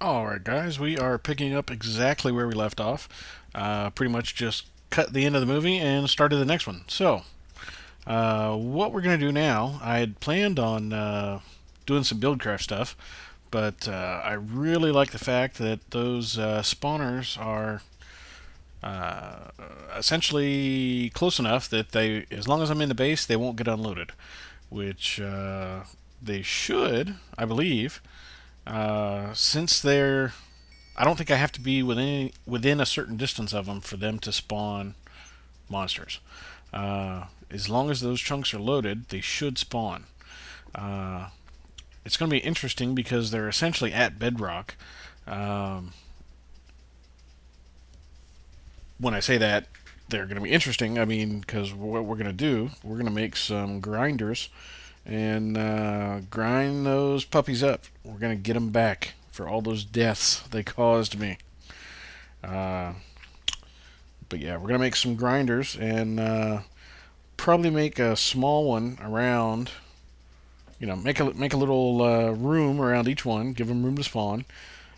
Alright guys, we are picking up exactly where we left off. Pretty much just cut the end of the movie and started the next one. So, what we're going to do now, I had planned on doing some buildcraft stuff, but I really like the fact that those spawners are essentially close enough that they, as long as I'm in the base, they won't get unloaded. Which they should, I believe, since they're I don't think I have to be within a certain distance of them for them to spawn monsters. As long as those chunks are loaded, they should spawn. Uh, it's going to be interesting because they're essentially at bedrock. Um, when I say that, they're going to be interesting. I mean, because what we're going to do, we're going to make some grinders and grind those puppies up. We're going to get them back for all those deaths they caused me. Uh, but yeah, we're gonna make some grinders and probably make a small one around. Make a little room around each one, give them room to spawn,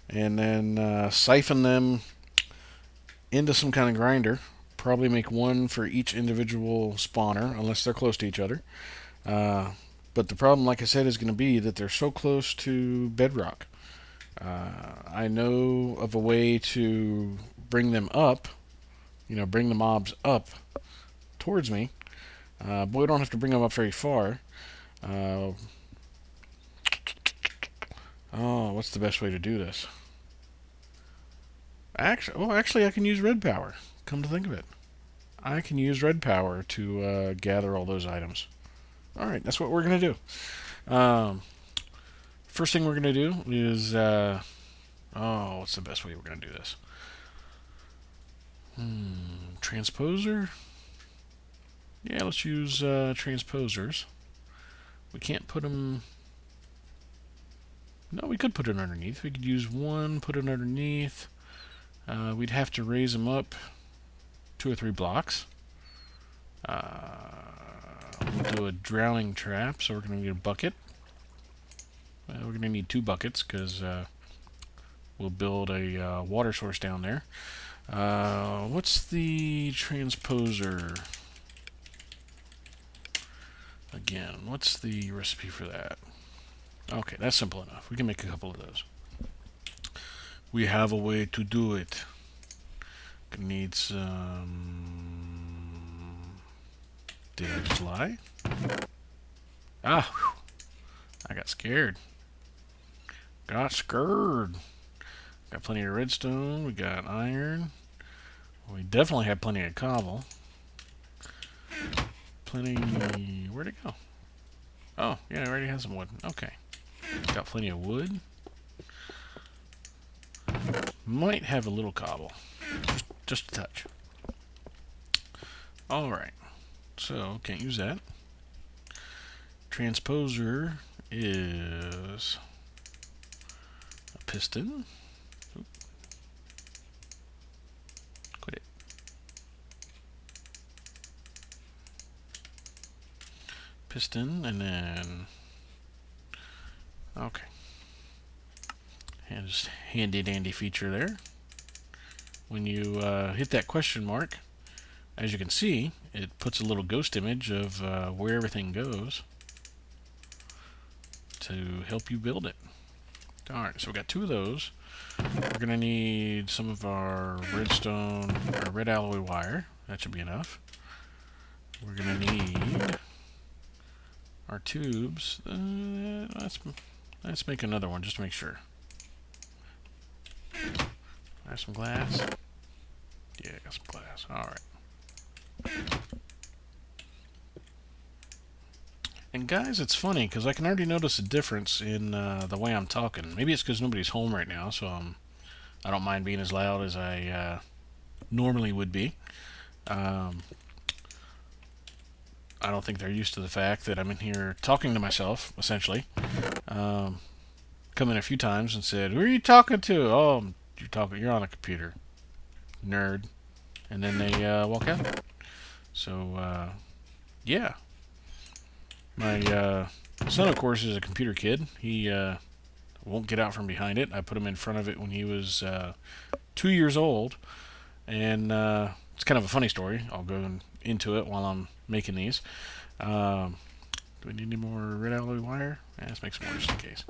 and then siphon them into some kind of grinder. Probably make one for each individual spawner, unless they're close to each other. Uh, but the problem, like I said, is going to be that they're so close to bedrock. I know of a way to bring them up, bring the mobs up towards me. But we don't have to bring them up very far. Uh, what's the best way to do this? Actually, I can use red power. Come to think of it, I can use red power to gather all those items. All right, that's what we're gonna do. First thing we're gonna do is what's the best way we're gonna do this? Transposer. Yeah, let's use transposers. We can't put them. No, we could put it underneath. We could use one, put it underneath. We'd have to raise them up 2 or 3 blocks. We'll do a drowning trap, so we're going to need a bucket. We're going to need 2 buckets because we'll build a water source down there. What's the transposer? Again, what's the recipe for that? Okay, that's simple enough. We can make a couple of those. We have a way to do it. Gonna need some. Did I just lie? Ah, whew. I got scared. Got scared. Got plenty of redstone. We got iron. We definitely have plenty of cobble. Plenty. Where'd it go? Oh, yeah, I already have some wood. Okay. Got plenty of wood. Might have a little cobble. Just a touch. Alright. So, can't use that. Transposer is a piston. Oop. Quit it. Piston, and then... Okay. And just handy dandy feature there. When you hit that question mark, as you can see, it puts a little ghost image of where everything goes to help you build it. Alright, so we got 2 of those. We're going to need some of our redstone, or red alloy wire. That should be enough. We're going to need our tubes. Let's make another one just to make sure. I have some glass. Yeah, I got some glass. Alright. And guys, it's funny because I can already notice a difference in the way I'm talking. Maybe it's because nobody's home right now, so I don't mind being as loud as I normally would be. I don't think they're used to the fact that I'm in here talking to myself, essentially. Come in a few times and said, "Who are you talking to?" "Oh, you're on a computer, nerd." And then they walk out. So, yeah. My son, of course, is a computer kid. He won't get out from behind it. I put him in front of it when he was 2 years old, and it's kind of a funny story. I'll go into it while I'm making these. Um, do we need any more red alloy wire? Yeah, let's make some more just in case.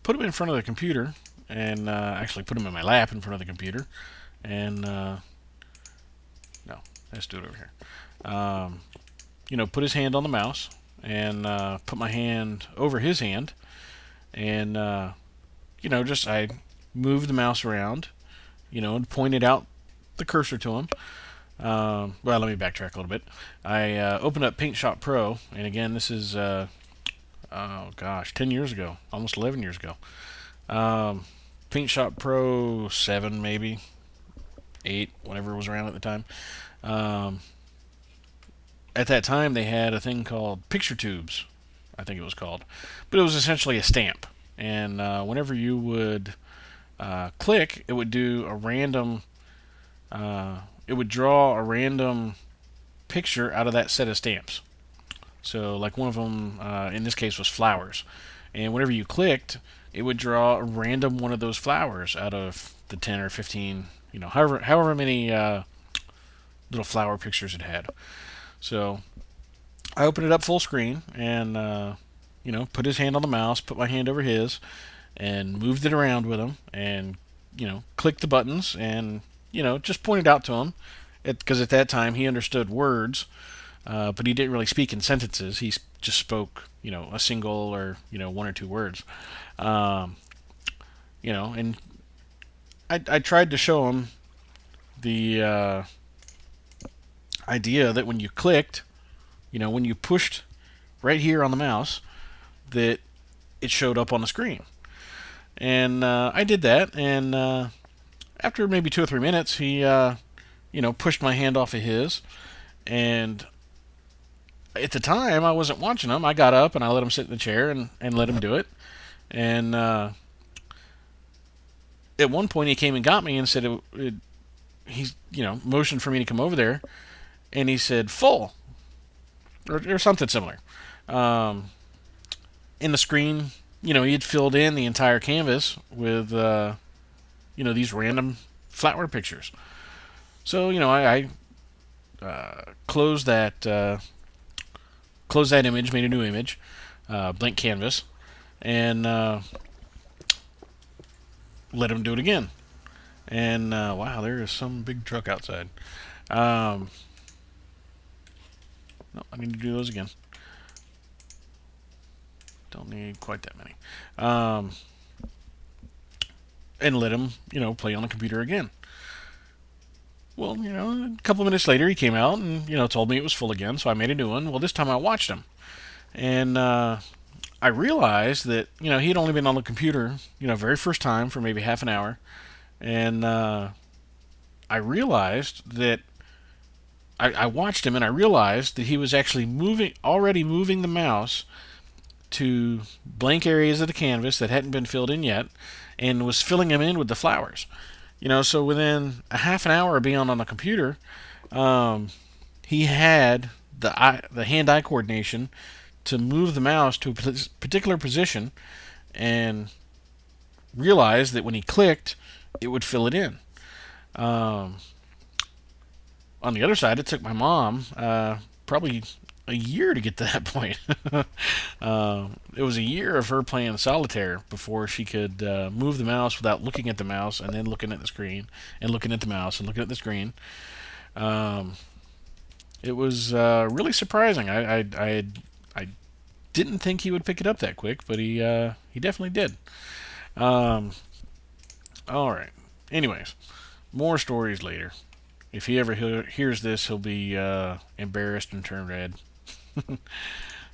Put him in front of the computer, and actually put him in my lap in front of the computer, and no, let's do it over here. Put his hand on the mouse, and put my hand over his hand, and just I moved the mouse around, and pointed out the cursor to him. Well, let me backtrack a little bit. I opened up Paint Shop Pro, and again, this is, oh gosh, 10 years ago, almost 11 years ago. Paint Shop Pro 7, maybe 8, whatever was around at the time. At that time, they had a thing called picture tubes, I think it was called, but it was essentially a stamp. And whenever you would click, it would do a random. It would draw a random picture out of that set of stamps. So, like one of them, in this case, was flowers. And whenever you clicked, it would draw a random one of those flowers out of the 10 or 15, however many little flower pictures it had. So I opened it up full screen and, put his hand on the mouse, put my hand over his, and moved it around with him, and, clicked the buttons, and, just pointed out to him, because at that time he understood words, but he didn't really speak in sentences. He just spoke, a single or, one or two words. And I tried to show him the idea that when you clicked, when you pushed right here on the mouse, that it showed up on the screen. And I did that, and after maybe 2 or 3 minutes, he, pushed my hand off of his, and at the time, I wasn't watching him. I got up and I let him sit in the chair and let him do it. And at one point, he came and got me and said he's, motioned for me to come over there, and he said full, or something similar. In the screen, he had filled in the entire canvas with, these random flower pictures. So, I closed that image, made a new image, blank canvas, and let him do it again. And wow, there is some big truck outside. No, I need to do those again. Don't need quite that many. And let him, play on the computer again. Well, a couple of minutes later, he came out and, told me it was full again, so I made a new one. Well, this time I watched him. And I realized that, he had only been on the computer, very first time for maybe half an hour. And I realized that I watched him, and I realized that he was actually already moving the mouse to blank areas of the canvas that hadn't been filled in yet, and was filling them in with the flowers. So within a half an hour of being on the computer, he had the hand-eye coordination to move the mouse to a particular position, and realized that when he clicked, it would fill it in. On the other side, it took my mom probably a year to get to that point. It was a year of her playing solitaire before she could move the mouse without looking at the mouse, and then looking at the screen, and looking at the mouse, and looking at the screen. It was really surprising. I didn't think he would pick it up that quick, but he definitely did. All right. Anyways, more stories later. If he ever hears this, he'll be embarrassed and turn red.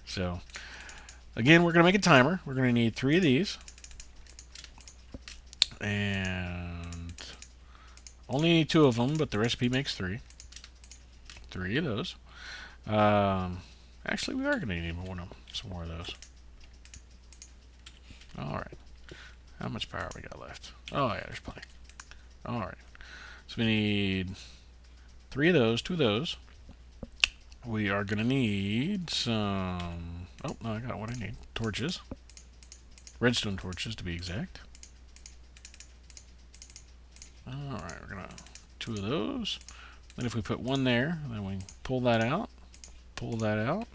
So, again, we're going to make a timer. We're going to need 3 of these. And only need 2 of them, but the recipe makes 3. 3 of those. Actually, we are going to need some more of those. Alright. How much power we got left? Oh, yeah, there's plenty. Alright. So we need 3 of those, 2 of those, we are going to need some... Oh, no, I got what I need. Torches. Redstone torches, to be exact. Alright, we're going to... 2 of those. Then if we put 1 there, then we pull that out. Pull that out.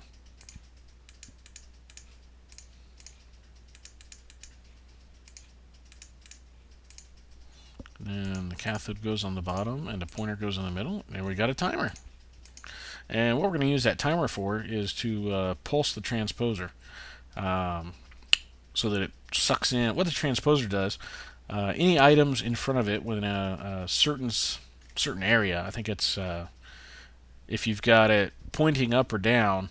Then the cathode goes on the bottom, and the pointer goes in the middle, and we got a timer. And what we're going to use that timer for is to pulse the transposer, so that it sucks in. What the transposer does, any items in front of it within a certain area, I think it's if you've got it pointing up or down,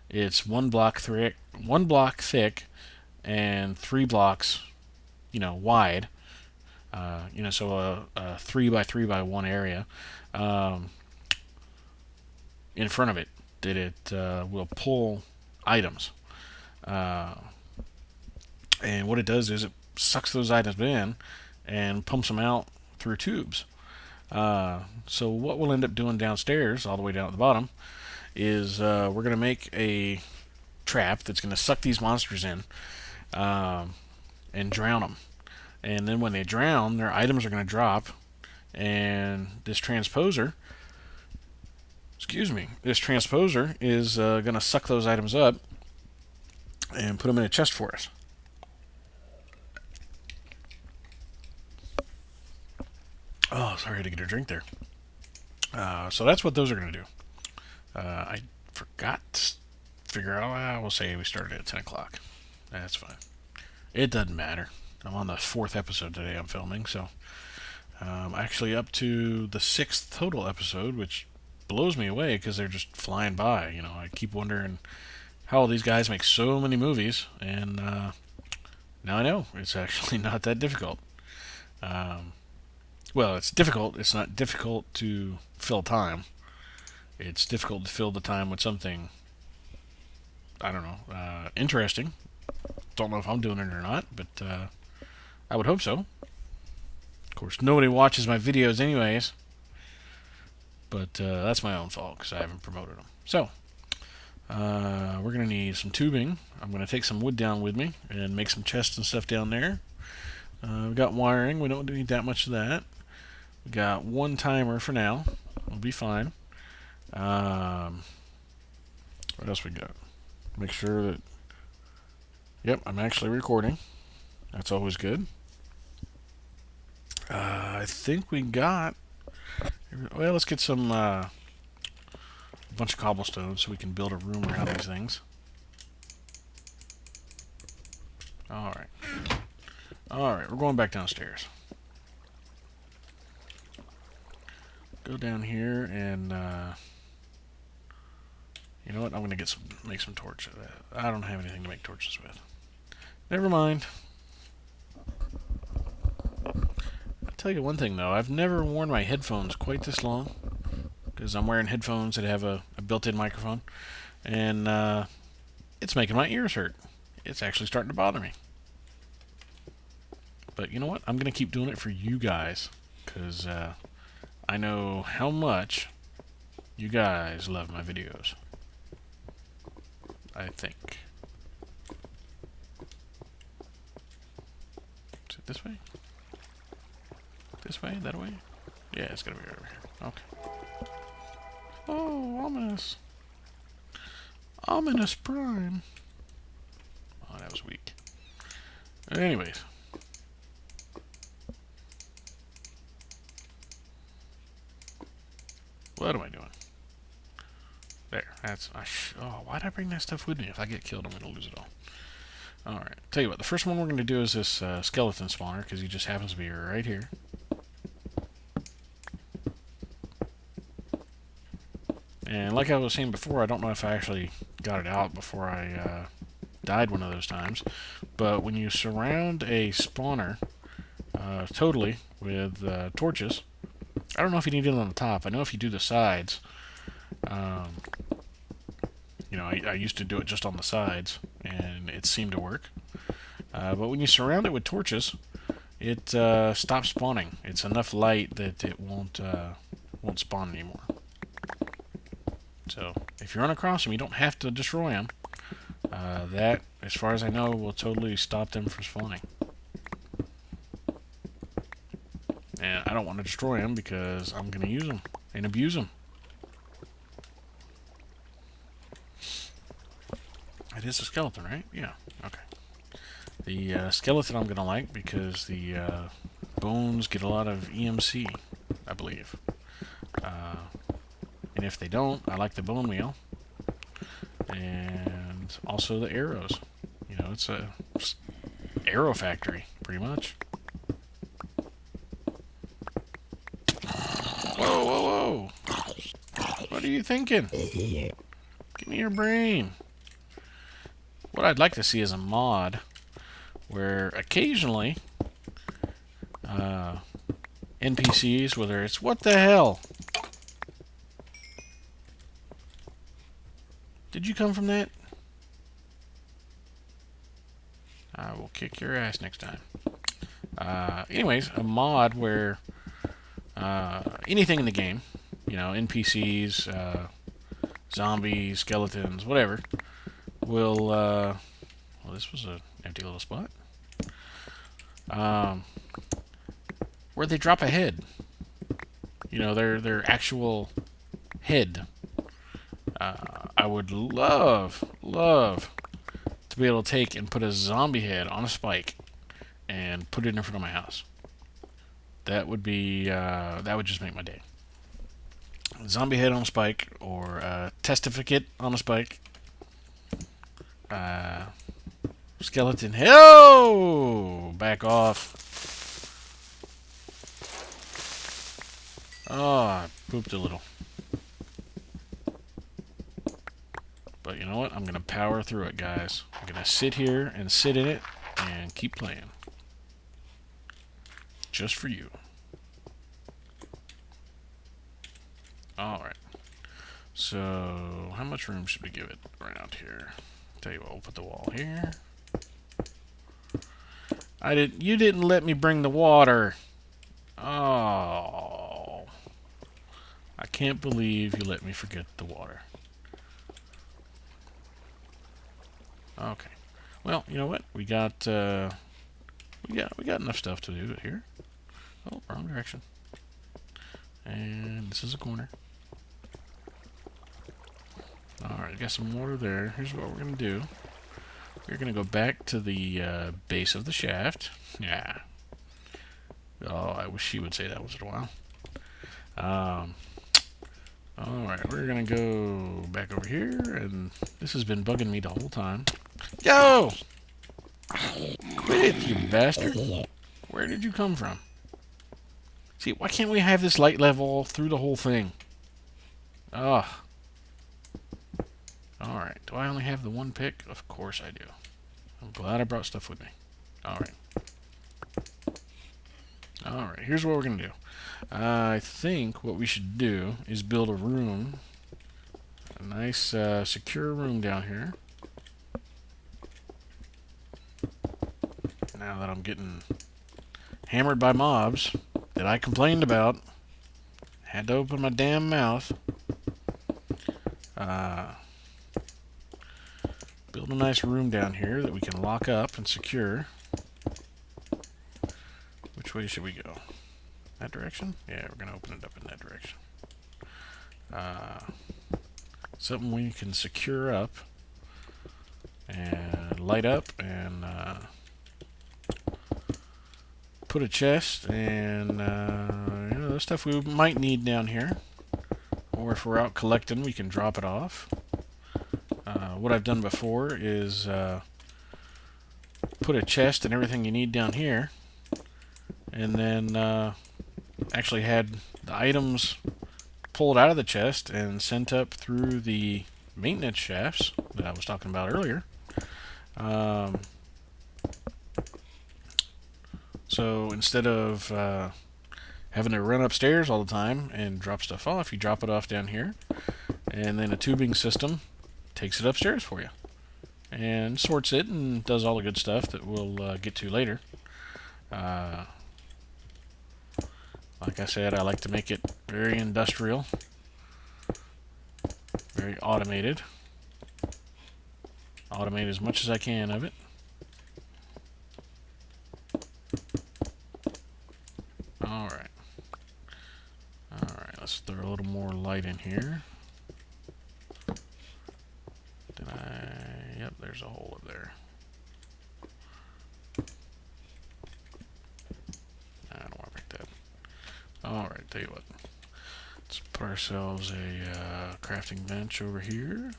it's 1 block thick, and 3 blocks, wide. So a 3 by 3 by 1 area in front of it that it will pull items. And what it does is it sucks those items in and pumps them out through tubes. So what we'll end up doing downstairs, all the way down at the bottom, is we're going to make a trap that's going to suck these monsters in and drown them. And then when they drown, their items are going to drop, and this transposer is going to suck those items up and put them in a chest for us. Oh, sorry, I had to get a drink there. So that's what those are going to do. I forgot to figure out, we'll say we started at 10 o'clock. That's fine. It doesn't matter. I'm on the 4th episode today I'm filming, so actually up to the 6th total episode, which blows me away because they're just flying by. I keep wondering how these guys make so many movies, and now I know it's actually not that difficult. Well, it's difficult. It's not difficult to fill time. It's difficult to fill the time with something, I don't know, interesting. Don't know if I'm doing it or not, but I would hope so. Of course, nobody watches my videos anyways, but that's my own fault because I haven't promoted them. So, we're going to need some tubing. I'm going to take some wood down with me and make some chests and stuff down there. We've got wiring. We don't need that much of that. We got 1 timer for now. We'll be fine. What else we got? Make sure that... Yep, I'm actually recording. That's always good. I think we got... Well, let's get some... a bunch of cobblestone so we can build a room around these things. Alright. Alright, we're going back downstairs. Go down here and... you know what? I'm going to make some torches. I don't have anything to make torches with. Never mind. I'll tell you one thing, though. I've never worn my headphones quite this long, because I'm wearing headphones that have a built-in microphone, and it's making my ears hurt. It's actually starting to bother me. But you know what? I'm going to keep doing it for you guys, because I know how much you guys love my videos. I think. Is it this way? This way? That way? Yeah, it's gotta be right over here. Okay. Oh, ominous. Ominous Prime. Oh, that was weak. Anyways. What am I doing? There. That's... why'd I bring that stuff with me? If I get killed, I'm gonna lose it all. Alright. Tell you what, the first one we're gonna do is this skeleton spawner, because he just happens to be right here. And like I was saying before, I don't know if I actually got it out before I died one of those times, but when you surround a spawner totally with torches, I don't know if you need it on the top. I know if you do the sides, you know, I used to do it just on the sides, and it seemed to work. But when you surround it with torches, it stops spawning. It's enough light that it won't spawn anymore. So, If you run across them, you don't have to destroy them. That, as far as I know, will totally stop them from spawning. And I don't want to destroy them because I'm going to use them and abuse them. It is a skeleton, right? Yeah. Okay. The skeleton I'm going to like because the bones get a lot of EMC, I believe. And if they don't, I like the bone meal. And also the arrows. You know, it's a arrow factory, pretty much. Whoa, whoa, whoa! What are you thinking? Give me your brain. What I'd like to see is a mod where occasionally NPCs, whether it's what the hell? Did you come from that? I will kick your ass next time. Anyways, a mod where anything in the game, you know, NPCs, zombies, skeletons, whatever, will, well, this was an empty little spot, where they drop a head. You know, their actual head. I would love to be able to take and put a zombie head on a spike and put it in front of my house. That would be, that would just make my day. Zombie head on a spike, or testificate on a spike. Skeleton head. Oh! Back off. Oh, I pooped a little. But you know what? I'm going to power through it, guys. I'm going to sit here and sit in it and keep playing. Just for you. Alright. So, how much room should we give it around here? Tell you what, we'll put the wall here. You didn't let me bring the water. Oh. I can't believe you let me forget the water. Okay. Well, you know what? We got enough stuff to do it here. Oh, wrong direction. And this is a corner. Alright, got some water there. Here's what we're going to do. We're going to go back to the base of the shaft. Yeah. Oh, I wish she would say that once in a while. Alright, we're going to go back over here, and this has been bugging me the whole time. Yo! Quit it, you bastard. Where did you come from? See, why can't we have this light level through the whole thing? Ugh. Alright, do I only have the one pick? Of course I do. I'm glad I brought stuff with me. Alright. Alright, here's what we're going to do. I think what we should do is build a room. A nice, secure room down here. Now that I'm getting hammered by mobs that I complained about. Had to open my damn mouth. Build a nice room down here that we can lock up and secure. Which way should we go? That direction? Yeah, we're going to open it up in that direction. Something we can secure up and light up and put a chest and you know, the stuff we might need down here. Or if we're out collecting, we can drop it off. What I've done before is put a chest and everything you need down here, and then actually had the items pulled out of the chest and sent up through the maintenance shafts that I was talking about earlier. So instead of having to run upstairs all the time and drop stuff off, you drop it off down here, and then a tubing system takes it upstairs for you and sorts it and does all the good stuff that we'll get to later. Like I said, I like to make it very industrial. Very automated. Automate as much as I can of it. Alright. Alright, let's throw a little more light in here. Did I... Yep, there's a hole up there. I don't want to break that. Alright, tell you what. Let's put ourselves a crafting bench over here.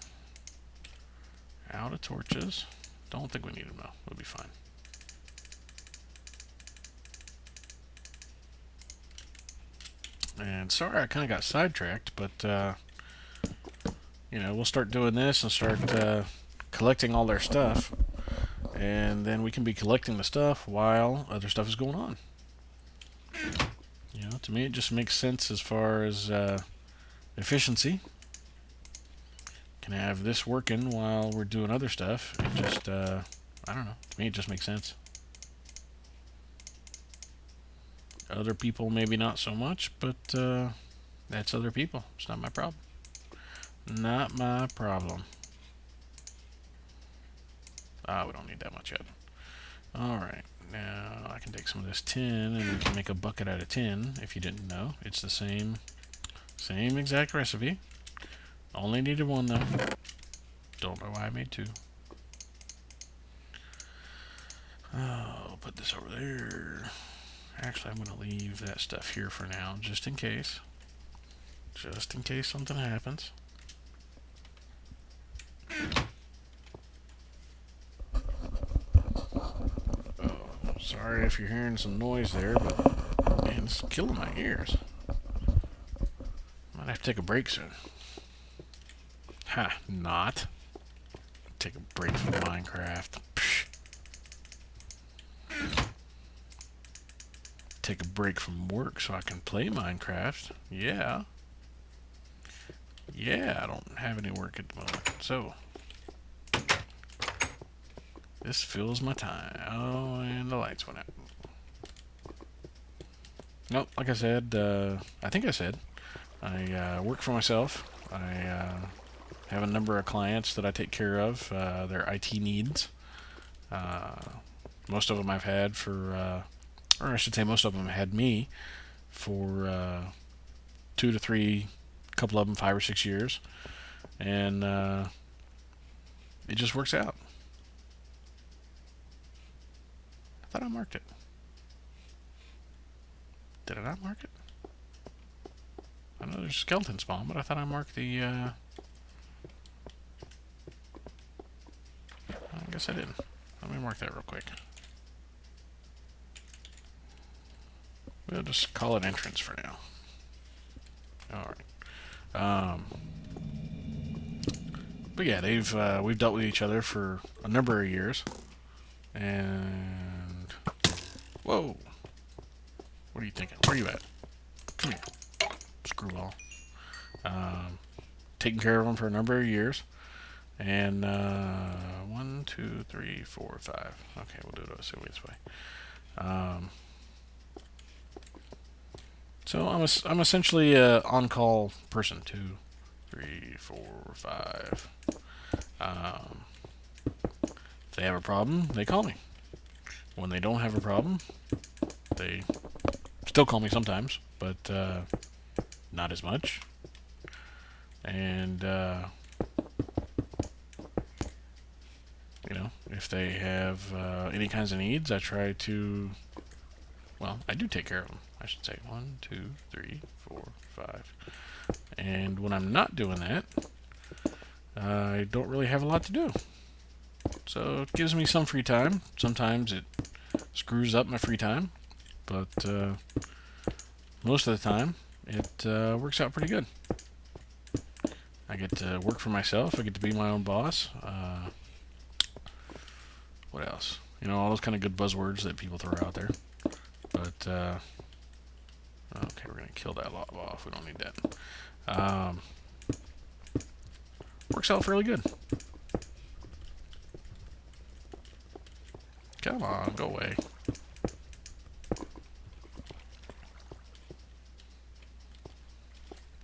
Out of torches. Don't think we need them though. We'll be fine. And sorry I kind of got sidetracked, but you know, we'll start doing this and start collecting all their stuff, and then we can be collecting the stuff while other stuff is going on. You know, to me it just makes sense as far as efficiency. Can have this working while we're doing other stuff. It just, I don't know. To me, it just makes sense. Other people, maybe not so much, but that's other people. It's not my problem. Not my problem. Ah, we don't need that much yet. Alright, now I can take some of this tin and we can make a bucket out of tin. If you didn't know, it's the same exact recipe. Only needed one though. Don't know why I made two. I'll put this over there. Actually, I'm going to leave that stuff here for now, just in case. Just in case something happens. Oh, sorry if you're hearing some noise there, but man, it's killing my ears. Might have to take a break soon. Ha, not. Take a break from Minecraft. Psh. Take a break from work so I can play Minecraft. Yeah. Yeah, I don't have any work at the moment. So, this fills my time. Oh, and the lights went out. Nope, like I said, I think I said, I work for myself. I have a number of clients that I take care of, their IT needs. Most of them I've had for, or I should say most of them had me for 2 to 3, a couple of them 5 or 6 years. And it just works out. I thought I marked it. Did I not mark it? I know there's a skeleton spawn, but I thought I marked the... I guess I didn't. Let me mark that real quick. We'll just call it entrance for now. Alright. But yeah, we've dealt with each other for a number of years. And... Whoa! What are you thinking? Where are you at? Come here. Screwball. Taking care of them for a number of years. And 1, 2, 3, 4, 5. Okay, we'll do it this way. So I'm essentially a on-call person. 2, 3, 4, 5. If they have a problem, they call me. When they don't have a problem, they still call me sometimes, but not as much. And you know, if they have any kinds of needs, I try to, well, I do take care of them, I should say. 1, 2, 3, 4, 5. And when I'm not doing that, I don't really have a lot to do. So it gives me some free time. Sometimes it screws up my free time, but most of the time it works out pretty good. I get to work for myself. I get to be my own boss. What else? You know, all those kind of good buzzwords that people throw out there. But, okay, we're going to kill that lot off. We don't need that. Works out fairly good. Come on, go away.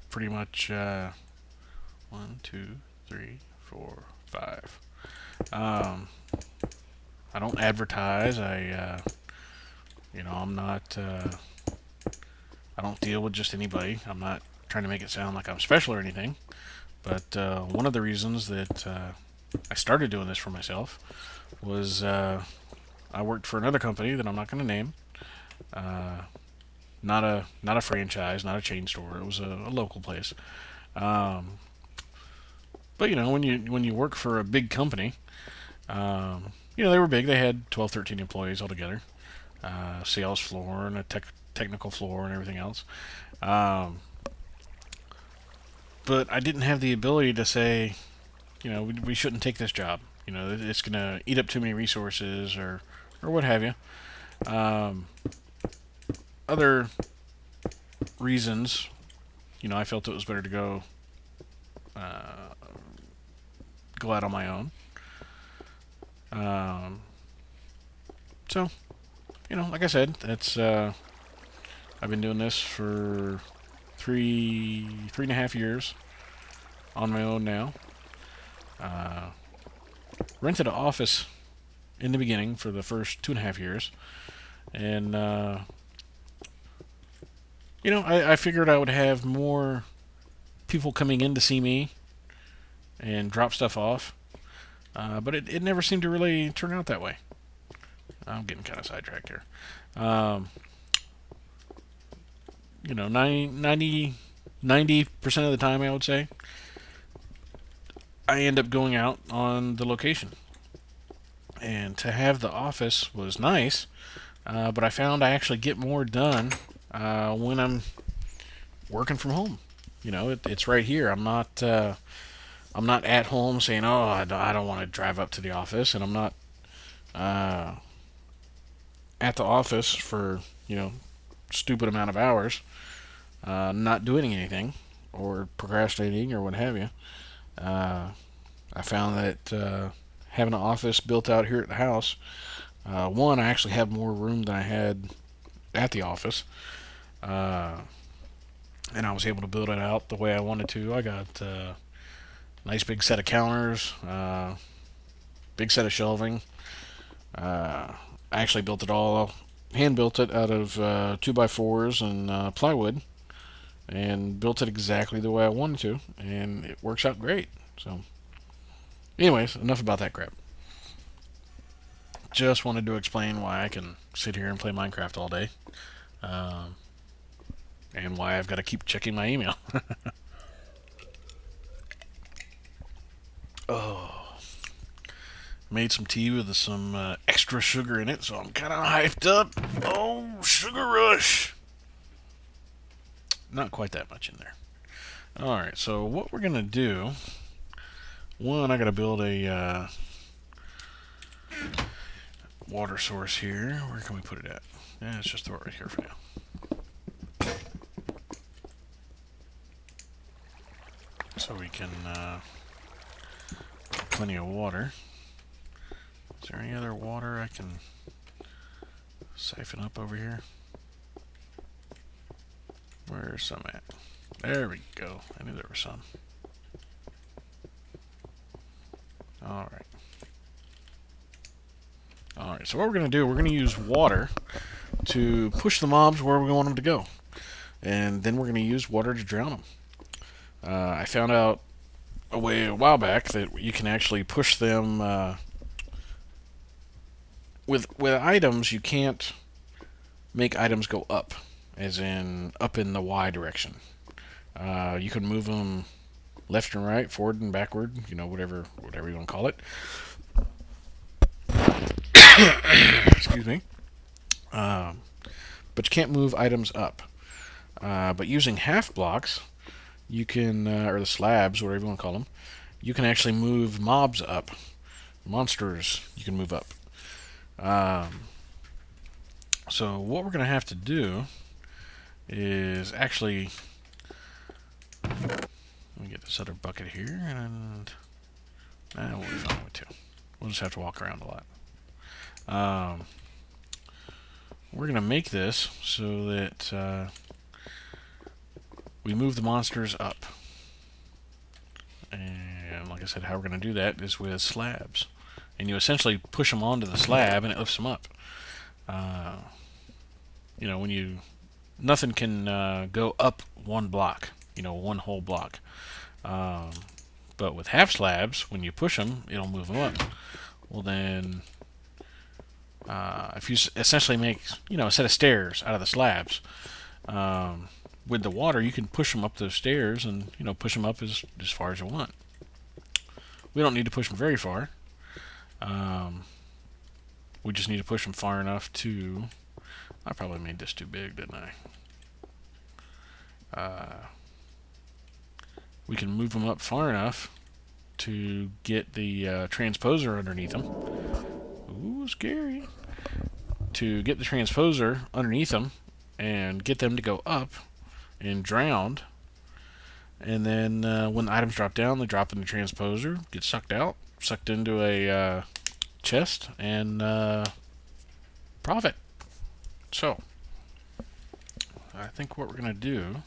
Pretty much 1, 2, 3, 4, 5. Um, I don't advertise. I'm not. I don't deal with just anybody. I'm not trying to make it sound like I'm special or anything. But one of the reasons that I started doing this for myself was I worked for another company that I'm not going to name. Uh, not a franchise, not a chain store. It was a local place. Um, but when you work for a big company, they were big. They had 12, 13 employees altogether, sales floor and a technical floor and everything else. Um, but I didn't have the ability to say, we shouldn't take this job. It's going to eat up too many resources or what have you. Um, Other reasons, I felt it was better to uh, go out on my own. Um, so, like I said, that's I've been doing this for 3.5 years on my own now. Uh, Rented an office in the beginning for the first 2.5 years, and I figured I would have more people coming in to see me and drop stuff off, but it never seemed to really turn out that way. I'm getting kind of sidetracked here. Um, 90% of the time, I would say, I end up going out on the location. And to have the office was nice, but I found I actually get more done when I'm working from home. It's right here. I'm not at home saying, "Oh, I don't want to drive up to the office," and I'm not uh, at the office for stupid amount of hours, not doing anything or procrastinating or what have you. Uh, I found that having an office built out here at the house, one, I actually have more room than I had at the office, uh, and I was able to build it out the way I wanted to. I got a nice big set of counters, big set of shelving. I actually built it all, hand built it out of 2x4s and plywood, and built it exactly the way I wanted to, and it works out great. So, anyways, enough about that crap. Just wanted to explain why I can sit here and play Minecraft all day, um, and why I've got to keep checking my email. Oh, made some tea with some extra sugar in it, so I'm kind of hyped up. Oh, sugar rush! Not quite that much in there. Alright, so what we're going to do, one, I got to build a water source here. Where can we put it at? Yeah, let's just throw it right here for now. So we can plenty of water. Is there any other water I can siphon up over here? Where's some at? There we go. I knew there was some. Alright. Alright, so what we're going to do, we're going to use water to push the mobs where we want them to go. And then we're going to use water to drown them. I found out a while back that you can actually push them with items. You can't make items go up, as in up in the Y direction. You can move them left and right, forward and backward, whatever you want to call it. Excuse me. But you can't move items up. But using half blocks, you can, or the slabs, whatever you want to call them, you can actually move mobs up. Monsters, you can move up. So what we're going to have to do is actually, let me get this other bucket here, and we'll be fine with two. We'll just have to walk around a lot. We're going to make this so that we move the monsters up. said, how we're going to do that is with slabs. And you essentially push them onto the slab and it lifts them up. You know, when you nothing can go up one block, you know, one whole block. But with half slabs, when you push them, it'll move them up. Well, then, if you essentially make, you know, a set of stairs out of the slabs, with the water, you can push them up those stairs and, you know, push them up as far as you want. We don't need to push them very far. We just need to push them far enough to... I probably made this too big, didn't I? We can move them up far enough to get the transposer underneath them. Ooh, scary. To get the transposer underneath them and get them to go up and drowned. And then when the items drop down, they drop in the transposer, get sucked out, sucked into a chest, and profit. So, I think what we're going to do,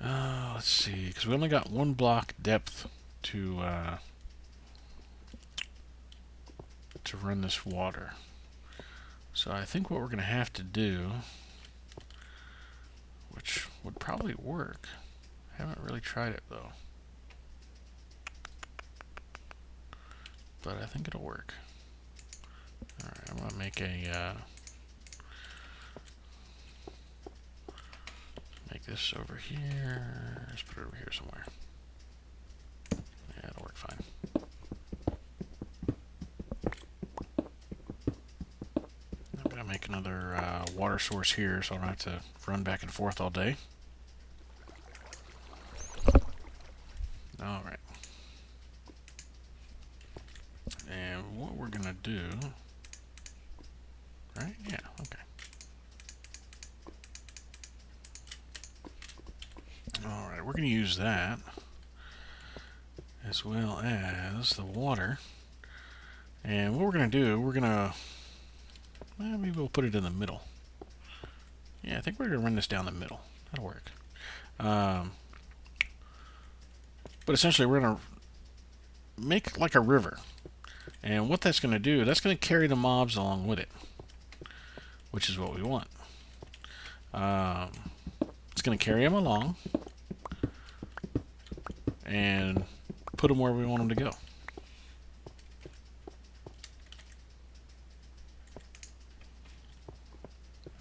let's see, because we only got one block depth to run this water. So I think what we're going to have to do, which would probably work, I haven't really tried it though, but I think it'll work. Alright, I'm going to make this over here. Let's put it over here somewhere. Yeah, it'll work fine. I'm going to make another water source here so I don't have to run back and forth all day. Alright. And what we're going to do... Right? Yeah, okay. Alright, we're going to use that as well as the water. And what we're going to do, we're going to... maybe we'll put it in the middle. Yeah, I think we're going to run this down the middle. That'll work. But essentially we're going to make like a river. And what that's going to do, that's going to carry the mobs along with it, which is what we want. It's going to carry them along and put them where we want them to go.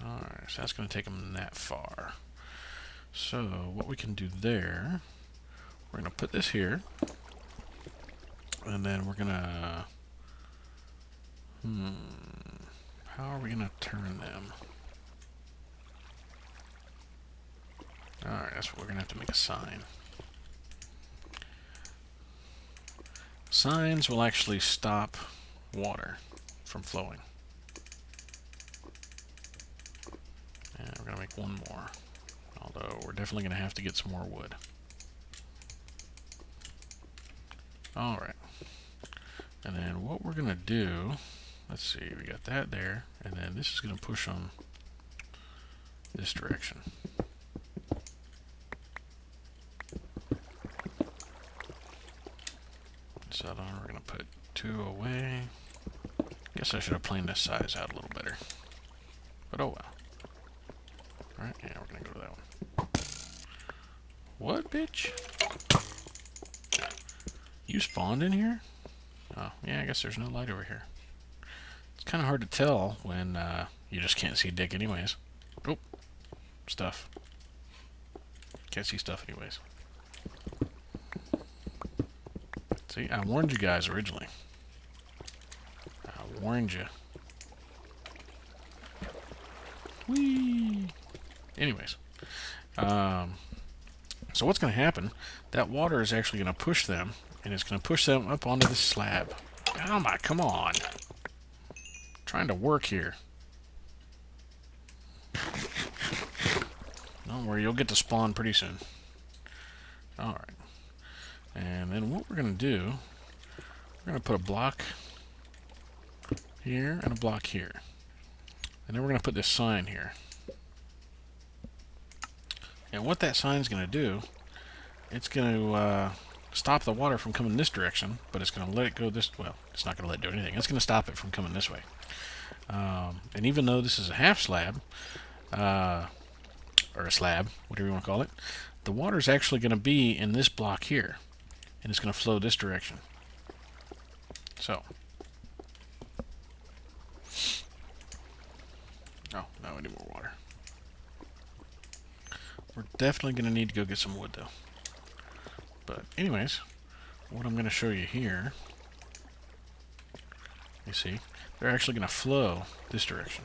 Alright, so that's going to take them that far. So what we can do there, we're going to put this here, and then we're going to... how are we going to turn them? Alright, that's what we're going to have to make a sign. Signs will actually stop water from flowing. And we're going to make one more. Although we're definitely going to have to get some more wood. Alright. And then what we're going to do, let's see, we got that there, and then this is going to push them this direction. So then we're going to put 2 away. Guess I should have planed this size out a little better. But oh well. Alright, yeah, we're going to go to that one. What, bitch? You spawned in here? Oh, yeah, I guess there's no light over here. It's kind of hard to tell when you just can't see dick anyways. Oh, stuff. Can't see stuff anyways. See, I warned you guys originally. I warned you. Whee! Anyways. So what's going to happen, that water is actually going to push them, and it's going to push them up onto the slab. Oh my, come on. I'm trying to work here. Don't worry, you'll get to spawn pretty soon. Alright. And then what we're going to do, we're going to put a block here and a block here. And then we're going to put this sign here. And what that sign is going to do, it's going to stop the water from coming this direction, but it's going to let it go this. Well, it's not going to let it do anything. It's going to stop it from coming this way. And even though this is a half slab, or a slab, whatever you want to call it, the water is actually going to be in this block here, and it's going to flow this direction. So, oh, no, we need more water. We're definitely going to need to go get some wood, though. But anyways, what I'm going to show you here, you see, they're actually going to flow this direction.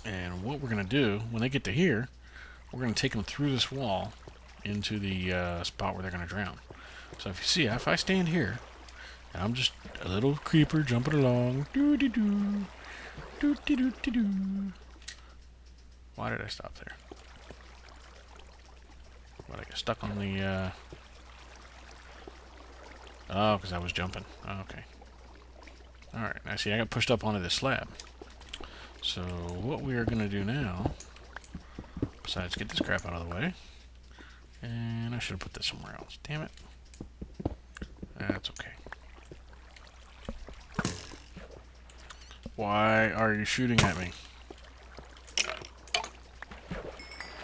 And what we're going to do, when they get to here, we're going to take them through this wall into the spot where they're going to drown. So if you see, if I stand here, and I'm just a little creeper jumping along, doo-dee-doo, doo-dee-doo-dee-doo. Why did I stop there? What, I got stuck on the, oh, because I was jumping. Oh, okay. Alright, now see, I got pushed up onto this slab. So, what we are going to do now, besides get this crap out of the way, and I should have put this somewhere else. Damn it. That's okay. Why are you shooting at me?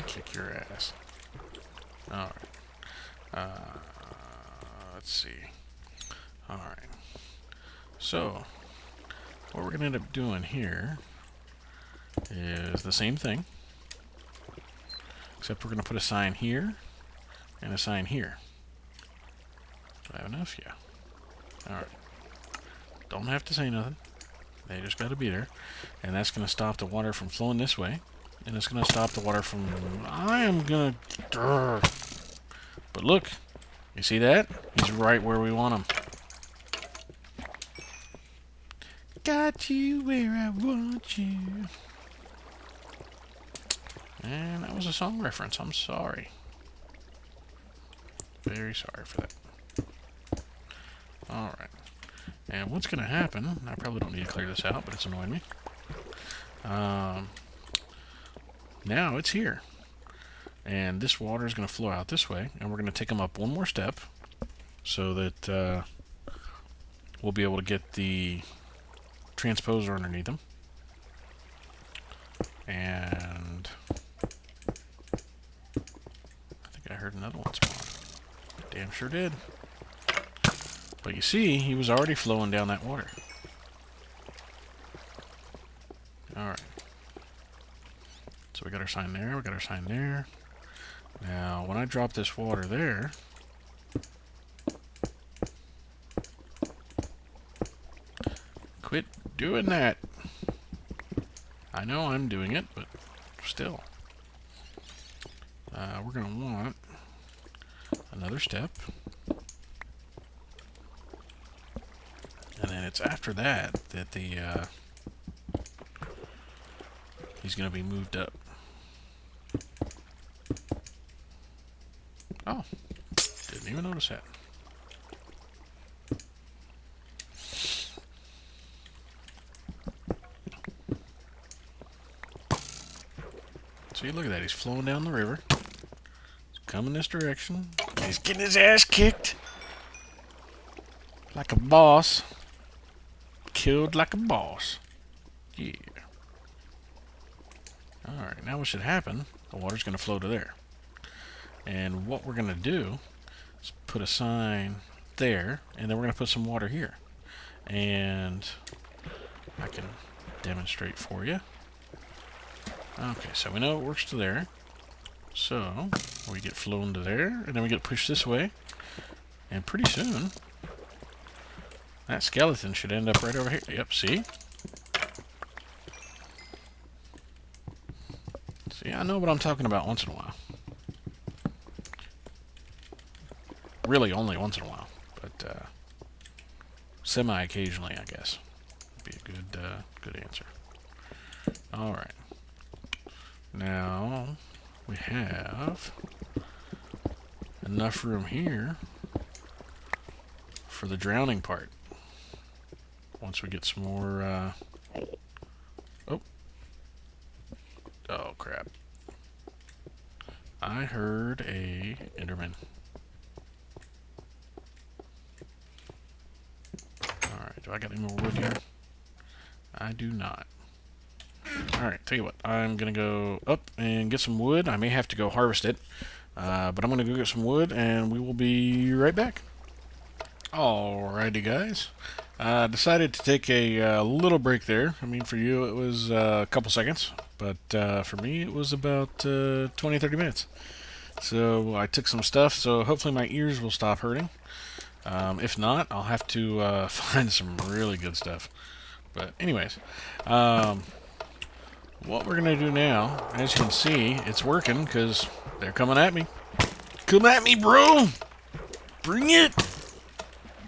Kick your ass. Alright. Let's see. Alright. So, what we're going to end up doing here is the same thing, except we're going to put a sign here and a sign here. Do I have enough? Yeah. Alright. Don't have to say nothing. They just got to be there. And that's going to stop the water from flowing this way. And it's going to stop the water from... I am going to... But look. You see that? He's right where we want him. Got you where I want you. And that was a song reference. I'm sorry. Very sorry for that. Alright. And what's going to happen, I probably don't need to clear this out, but it's annoying me. Now it's here. And this water is going to flow out this way, and we're going to take them up one more step so that we'll be able to get the transposer underneath them. And I think I heard another one spawn. Damn sure did. But you see, he was already flowing down that water. Alright. So we got our sign there, we got our sign there. Now, when I drop this water there, quit doing that. I know I'm doing it, but still. We're going to want another step. And then it's after that that the he's going to be moved up. Oh, didn't even notice that. See, look at that. He's flowing down the river. He's coming this direction. He's getting his ass kicked like a boss. Killed like a boss. Yeah. Alright, now what should happen, the water's going to flow to there. And what we're going to do is put a sign there, and then we're going to put some water here. And I can demonstrate for you. Okay, so we know it works to there. So, we get flowing to there, and then we get pushed this way. And pretty soon, that skeleton should end up right over here. Yep, see? See, I know what I'm talking about once in a while. Really, only once in a while. But, semi-occasionally, I guess. Would be a good answer. Alright. Now, we have enough room here for the drowning part. Once we get some more, Oh, crap. I heard a Enderman. do I got any more wood here? I do not. Alright, tell you what. I'm going to go up and get some wood. I may have to go harvest it. But I'm going to go get some wood, and we will be right back. Alrighty, guys. Decided to take a little break there. I mean, for you, it was a couple seconds. But for me, it was about 20-30 minutes. So I took some stuff, so hopefully my ears will stop hurting. If not, I'll have to find some really good stuff. But anyways, what we're going to do now, as you can see, it's working because they're coming at me. Come at me, bro! Bring it!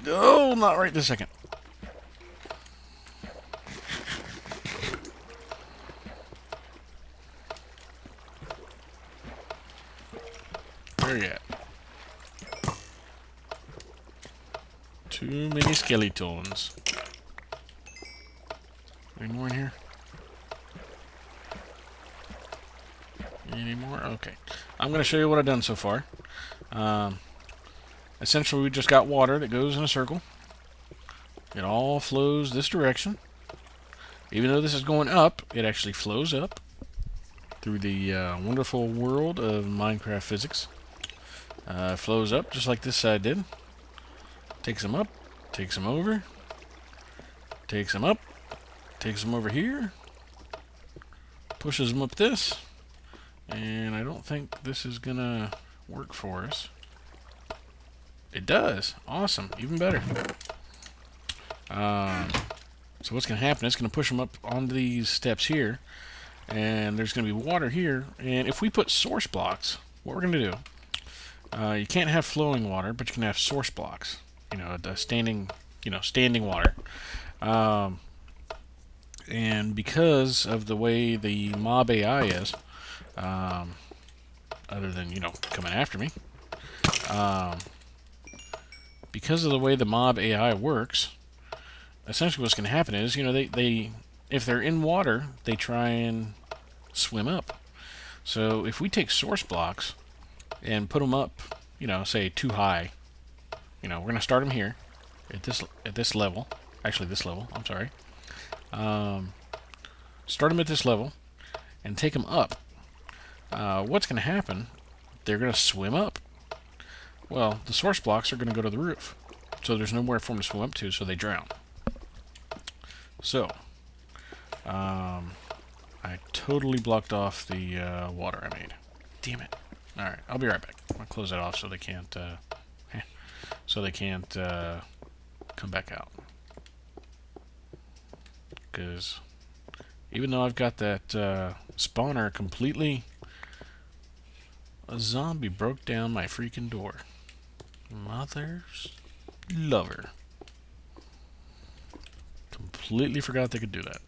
No, not right this second. Where you at? Too many skeletons. Any more in here? Any more? Okay. I'm going to show you what I've done so far. Essentially, we just got water that goes in a circle. It all flows this direction. Even though this is going up, it actually flows up through the wonderful world of Minecraft physics. Flows up just like this side did. Takes them up, takes them over, takes them up, takes them over here, pushes them up this, and I don't think this is gonna work for us. It does. Awesome. Even better. So what's going to happen, it's going to push them up onto these steps here, and there's going to be water here, and if we put source blocks, what we're going to do, you can't have flowing water, but you can have source blocks, the standing water. And because of the way the mob AI is, other than, coming after me, because of the way the mob AI works, essentially what's going to happen is, they if they're in water, they try and swim up. So if we take source blocks and put them up, say too high, we're going to start them here at this level. Actually, this level. I'm sorry. Start them at this level and take them up. What's going to happen? They're going to swim up. Well, the source blocks are going to go to the roof, so there's nowhere for them to swim up to, so they drown. So, I totally blocked off the water I made. Damn it! All right, I'll be right back. I'll close that off so they can't come back out. Because even though I've got that spawner completely, a zombie broke down my freaking door. Mother's lover. Completely forgot they could do that.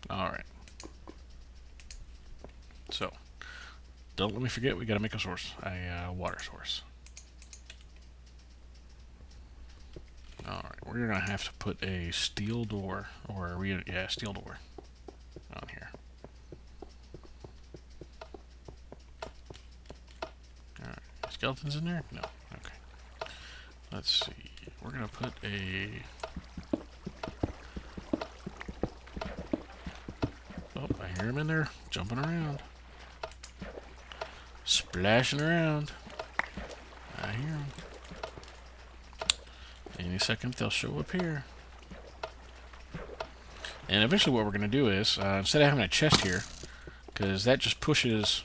Alright. So, don't let me forget, we gotta make a water source. Alright, we're gonna have to put a steel door, or steel door on here. Alright, skeletons in there? No. Okay. Let's see. We're gonna put a... Oh, I hear him in there jumping around. Splashing around. I hear him. Any second they'll show up here. And eventually what we're going to do is, instead of having a chest here, because that just pushes,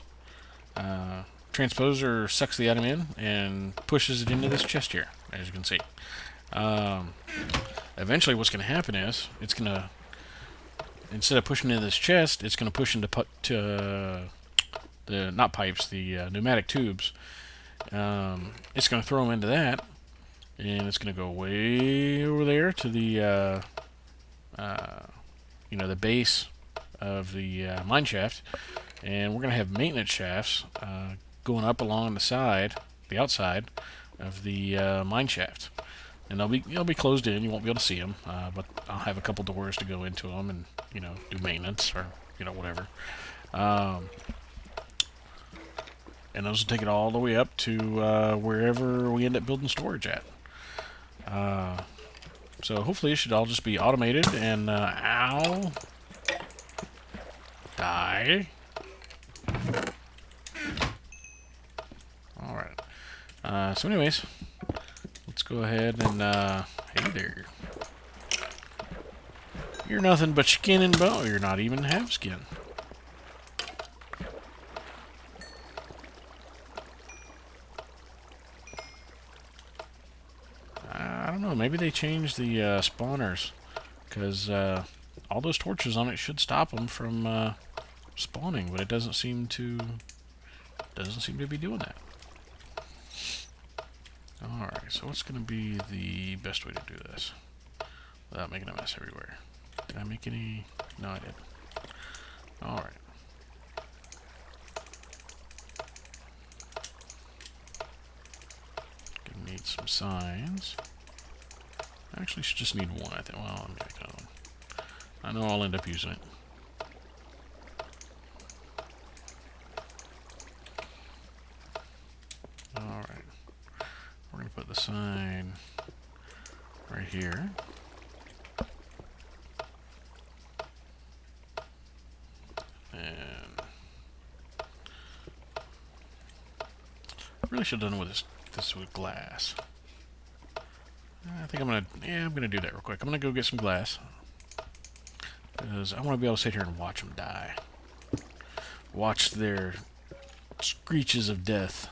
transposer sucks the item in and pushes it into this chest here, as you can see. Eventually what's going to happen is, it's going to, instead of pushing into this chest, it's going to push into the, not pipes, the pneumatic tubes. It's going to throw them into that, and it's going to go way over there to the, the base of the mine shaft, and we're going to have maintenance shafts going up along the side, the outside of the mine shaft, and they'll be closed in. You won't be able to see them, but I'll have a couple doors to go into them and do maintenance or whatever. And those will take it all the way up to wherever we end up building storage at. So hopefully it should all just be automated and, ow, die. Alright. So anyways, let's go ahead and, hey there. You're nothing but skin and bone. You're not even half skin. I don't know. Maybe they changed the spawners, because all those torches on it should stop them from spawning, but it doesn't seem to be doing that. All right. So what's going to be the best way to do this without making a mess everywhere? Did I make any? No, I didn't. All right. Gonna need some signs. Actually, should just need one, I think. Well, I'm making another one. I know I'll end up using it. Alright. We're going to put the sign right here. And I really should have done with this with glass. I think I'm gonna do that real quick. I'm gonna go get some glass, because I want to be able to sit here and watch them die. Watch their screeches of death.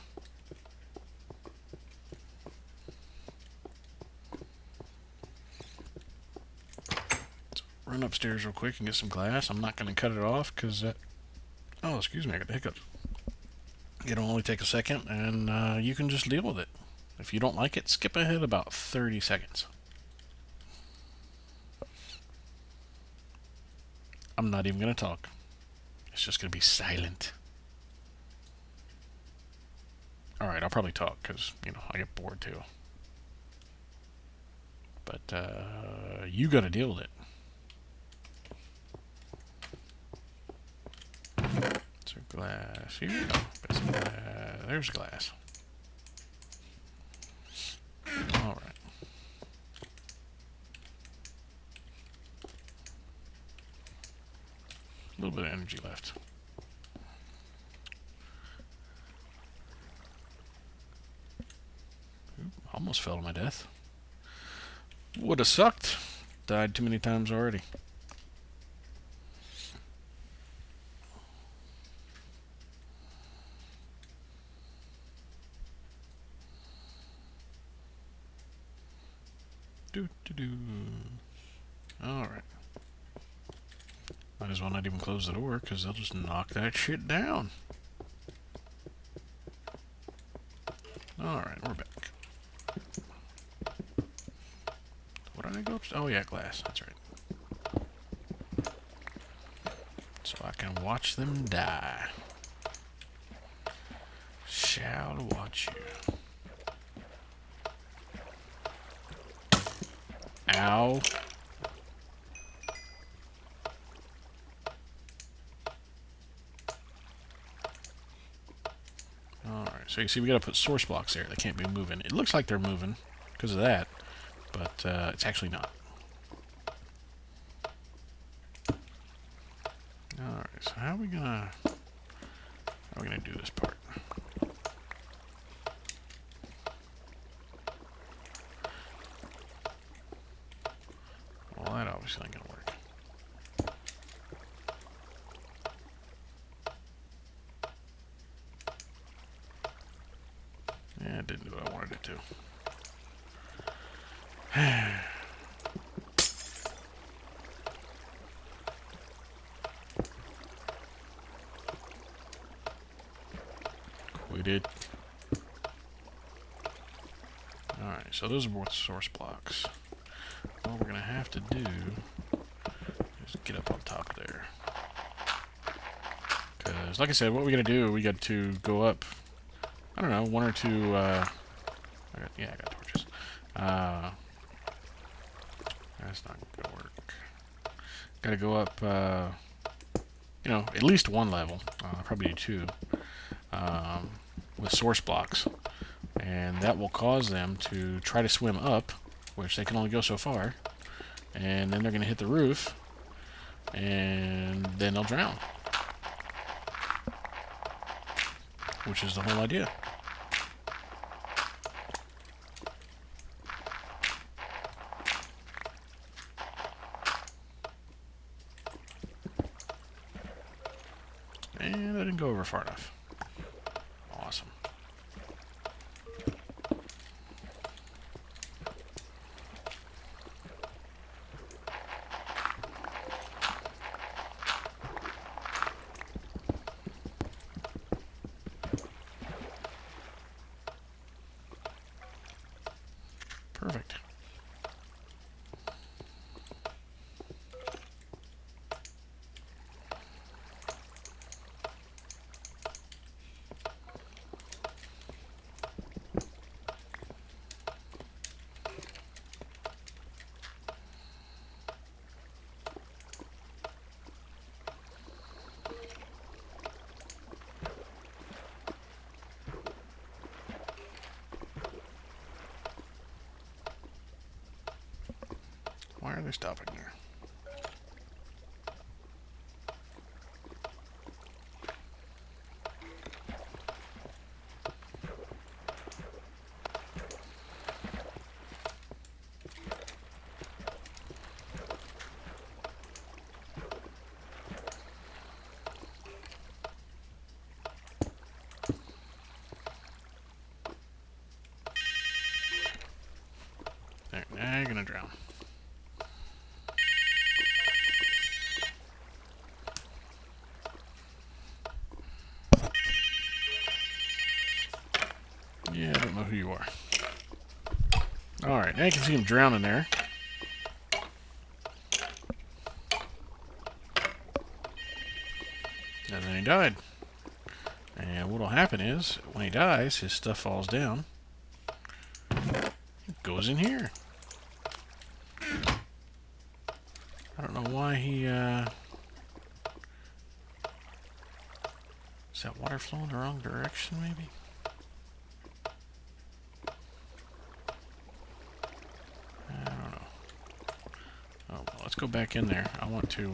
Let's run upstairs real quick and get some glass. I'm not gonna cut it off because oh, excuse me, I got the hiccups. It'll only take a second, and you can just deal with it. If you don't like it, skip ahead about 30 seconds. I'm not even going to talk. It's just going to be silent. Alright, I'll probably talk because, I get bored too. But, you got to deal with it. So glass. Here we go. There's glass. Alright. A little bit of energy left. Oop, almost fell to my death. Would have sucked. Died too many times already. Alright. Might as well not even close the door, because they'll just knock that shit down. Alright, we're back. What did I go upstairs? Oh yeah, glass, that's right. So I can watch them die. Shall watch you. Ow. Alright, so you see we gotta put source blocks there. They can't be moving. It looks like they're moving because of that, but it's actually not. Alright, so how are we gonna do this part? Well, that obviously ain't gonna work. Yeah, it didn't do what I wanted it to. Quit it. Alright, so those are both source blocks. What we're gonna have to do is get up on top there. Because, like I said, what we gotta do, we got to go up, I don't know, one or two, I got torches. That's not gonna work. Gotta go up, at least one level, probably two, with source blocks. And that will cause them to try to swim up which they can only go so far, and then they're going to hit the roof, and then they'll drown, which is the whole idea. And I didn't go over far enough. Awesome. Perfect. Why are they stopping there? There, now you're gonna drown. Yeah, I don't know who you are. Alright, now you can see him drowning there. And then he died. And what'll happen is, when he dies, his stuff falls down. It goes in here. I don't know why he, is that water flowing the wrong direction, maybe? I don't know. Oh, well, let's go back in there. I want to,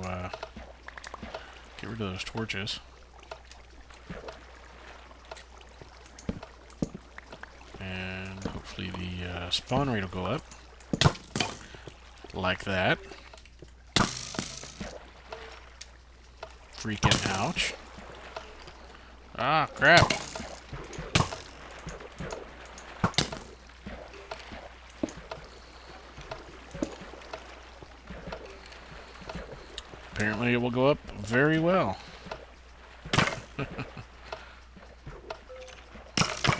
get rid of those torches. And hopefully the, spawn rate will go up. Like that. Freaking ouch. Ah, crap. Apparently it will go up very well. There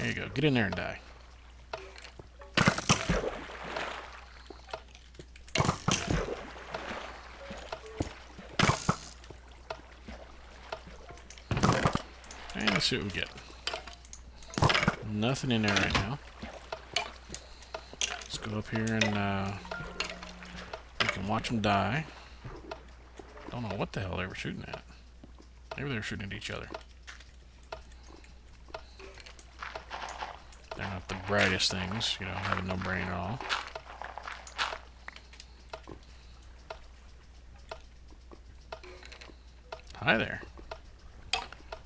you go. Get in there and die. And let's see what we get. Nothing in there right now. Let's go up here and we can watch them die. Don't know what the hell they were shooting at. Maybe they were shooting at each other. They're not the brightest things, you know, having no brain at all. Hi there.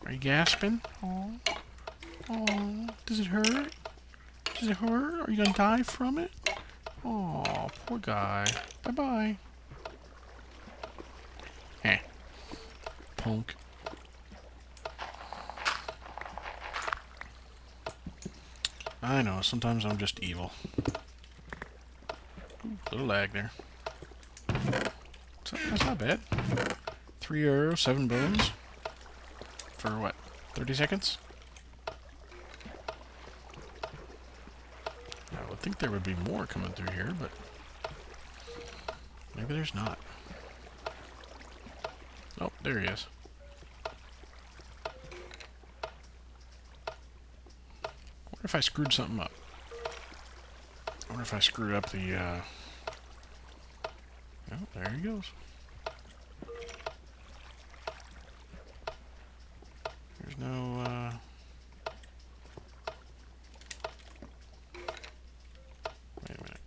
Are you gasping? Oh, oh, does it hurt? Does it hurt? Are you gonna die from it? Oh, poor guy. Bye-bye. Heh. Punk. I know, sometimes I'm just evil. Ooh, little lag there. So, that's not bad. 3 arrows, 7 bones. For what? 30 seconds? I would think there would be more coming through here, but maybe there's not. Oh, there he is. I wonder if I screwed something up. I wonder if I screwed up the, oh, there he goes. There's no, wait a minute.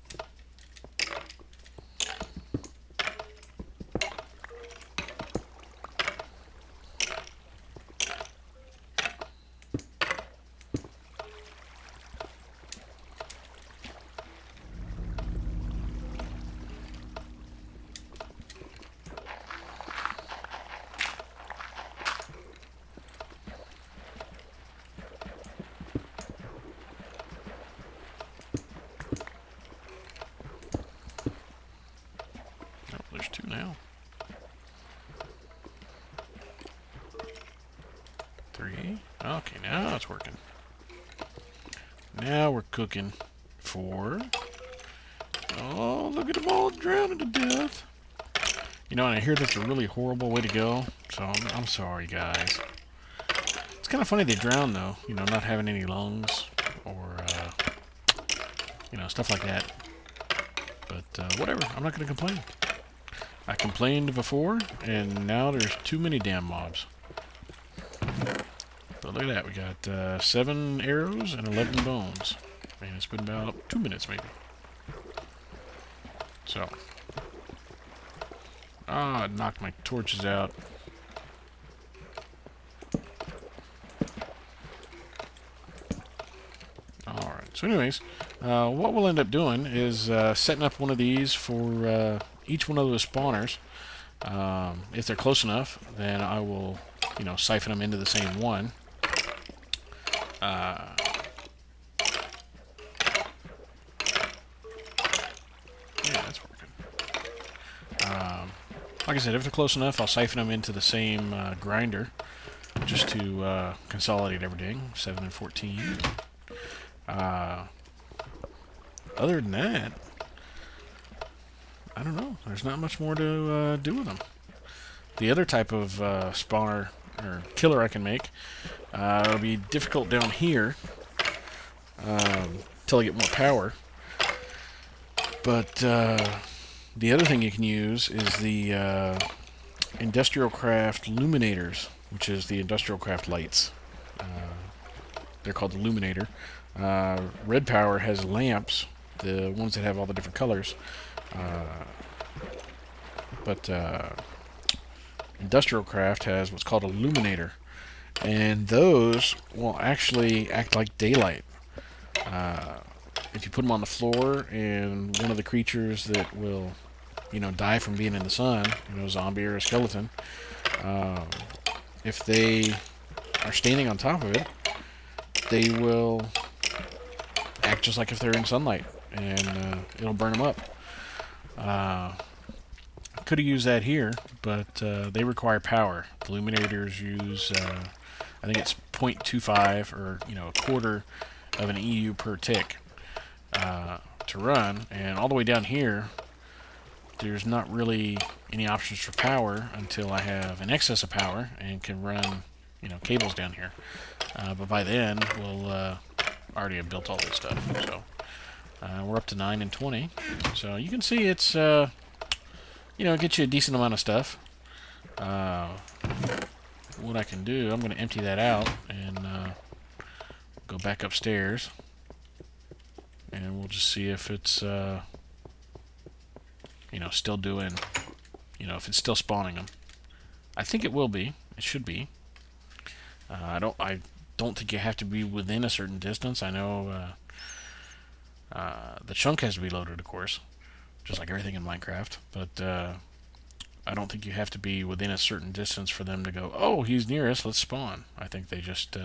3. Okay, now it's working. Now we're cooking. 4. Oh, look at them all drowning to death. You know, and I hear that's a really horrible way to go, so I'm sorry, guys. It's kind of funny they drown, though. You know, not having any lungs or, you know, stuff like that. But whatever, I'm not going to complain. I complained before, and now there's too many damn mobs. But look at that, we got 7 arrows and 11 bones. And it's been about 2 minutes, maybe. So. Ah, it knocked my torches out. Alright, so anyways, what we'll end up doing is setting up one of these for each one of those spawners. If they're close enough, then I will, you know, siphon them into the same one. Yeah, that's working. Like I said, if they're close enough, I'll siphon them into the same grinder, just to consolidate everything. 7 and 14. Other than that, I don't know. There's not much more to do with them. The other type of spawner or killer I can make, it'll be difficult down here until I get more power. But the other thing you can use is the Industrial Craft Luminators, which is the Industrial Craft lights. They're called the Luminator. Red Power has lamps, the ones that have all the different colors. But Industrial Craft has what's called a Luminator. And those will actually act like daylight. If you put them on the floor and one of the creatures that will, you know, die from being in the sun, you know, a zombie or a skeleton, if they are standing on top of it, they will act just like if they're in sunlight, and it'll burn them up. I could have used that here, but they require power. The Illuminators use, I think it's 0.25 or, you know, a quarter of an EU per tick to run, and all the way down here there's not really any options for power until I have an excess of power and can run, you know, cables down here. But by then we'll already have built all this stuff. So we're up to 9 and 20. So you can see it's you know, it gets you a decent amount of stuff. What I can do, I'm going to empty that out and go back upstairs, and we'll just see if it's you know, still doing, you know, if it's still spawning them. I think it will be. It should be. I don't think you have to be within a certain distance. I know the chunk has to be loaded, of course, just like everything in Minecraft. But I don't think you have to be within a certain distance for them to go, oh, he's near us, let's spawn. I think they just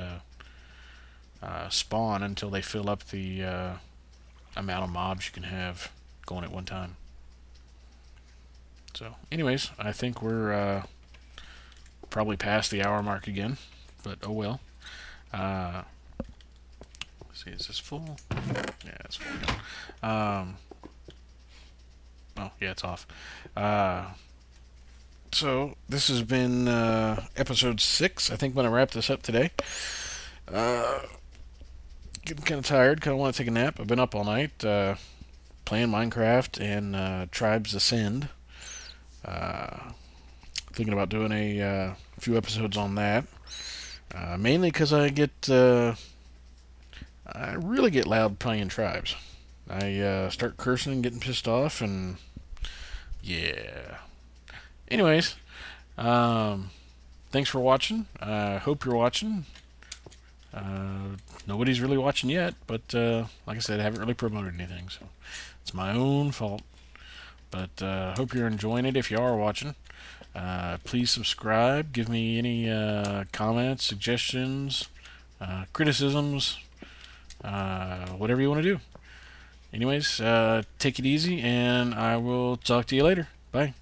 spawn until they fill up the amount of mobs you can have going at one time. So, anyways, I think we're probably past the hour mark again, but oh well. Let's see, is this full? Yeah, it's full. Oh, yeah, it's off. So, this has been episode 6. I think I'm going to wrap this up today. Getting kind of tired, kind of want to take a nap. I've been up all night playing Minecraft and Tribes Ascend. Thinking about doing a few episodes on that. Mainly because I really get loud playing Tribes. I start cursing and getting pissed off, and yeah. Anyways, thanks for watching. I hope you're watching. Nobody's really watching yet, but like I said, I haven't really promoted anything, so it's my own fault. But hope you're enjoying it if you are watching. Please subscribe. Give me any comments, suggestions, criticisms, whatever you want to do. Anyways, take it easy, and I will talk to you later. Bye.